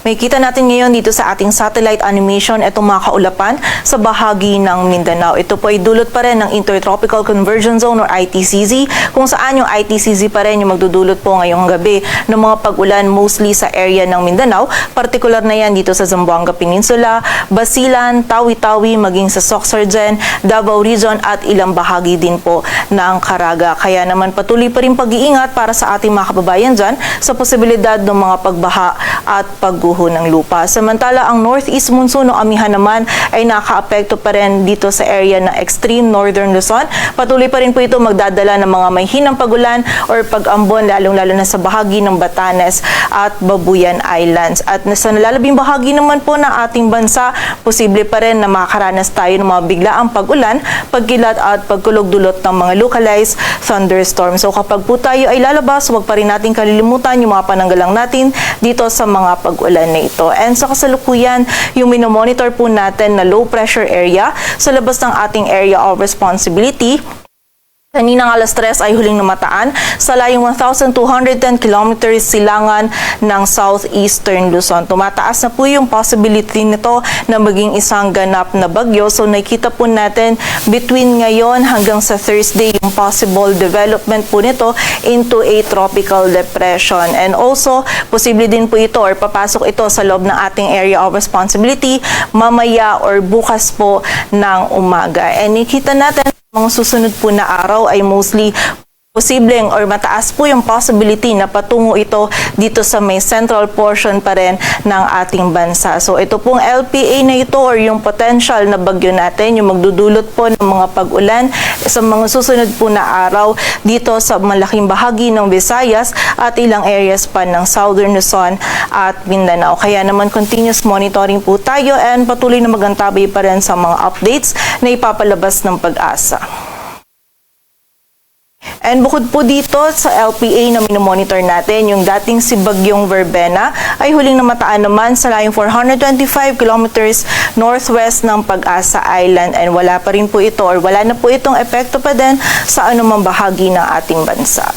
May kita natin ngayon dito sa ating satellite animation itong mga kaulapan sa bahagi ng Mindanao. Ito po ay dulot pa rin ng Intertropical Convergence Zone or ITCZ, kung saan yung ITCZ pa rin yung magdudulot po ngayong gabi ng mga pag-ulan mostly sa area ng Mindanao. Partikular na yan dito sa Zamboanga Peninsula, Basilan, Tawi-Tawi, maging sa Sorsogon, Davao Region at ilang bahagi din po ng Caraga. Kaya naman patuloy pa rin pag-iingat para sa ating mga kababayan dyan sa posibilidad ng mga pagbaha at pagguho ng lupa. Samantala, ang northeast monsoon o amihan naman ay nakaapekto pa rin dito sa area ng extreme northern Luzon. Patuloy pa rin po ito magdadala ng mga may hinang pagulan or pag-ambon, lalong-lalo na sa bahagi ng Batanes at Babuyan Islands. At sa nalalabing bahagi naman po ng ating bansa, posible pa rin na makakaranas tayo ng mga biglaang pag-ulan, pagkilat at pagkulog-dulot ng mga localized thunderstorms. So kapag po tayo ay lalabas, huwag pa rin natin kalilimutan yung mga pananggalang natin dito sa mga pag-ulan na ito. And sa kasalukuyan, yung minomonitor po natin na low pressure area sa labas ng ating area of responsibility. Kaninang alas 3 ay huling namataan sa layong 1,210 kilometers silangan ng southeastern Luzon. Tumataas na po yung possibility nito na maging isang ganap na bagyo. So nakita po natin between ngayon hanggang sa Thursday yung possible development po nito into a tropical depression. And also, posible din po ito or papasok ito sa loob ng ating area of responsibility mamaya or bukas po ng umaga. And nakita natin mga susunod po na araw ay mostly posibleng or mataas po yung possibility na patungo ito dito sa may central portion pa rin ng ating bansa. So ito pong LPA na ito or yung potential na bagyo natin, yung magdudulot po ng mga pag-ulan sa mga susunod po na araw dito sa malaking bahagi ng Visayas at ilang areas pa ng Southern Luzon at Mindanao. Kaya naman continuous monitoring po tayo and patuloy na magantabay pa rin sa mga updates na ipapalabas ng Pag-asa. And bukod po dito sa LPA na minomonitor natin, yung dating si Bagyong Verbena ay huling namataan naman sa layong 425 kilometers northwest ng Pag-asa Island and wala pa rin po ito or wala na po itong epekto pa din sa anumang bahagi ng ating bansa.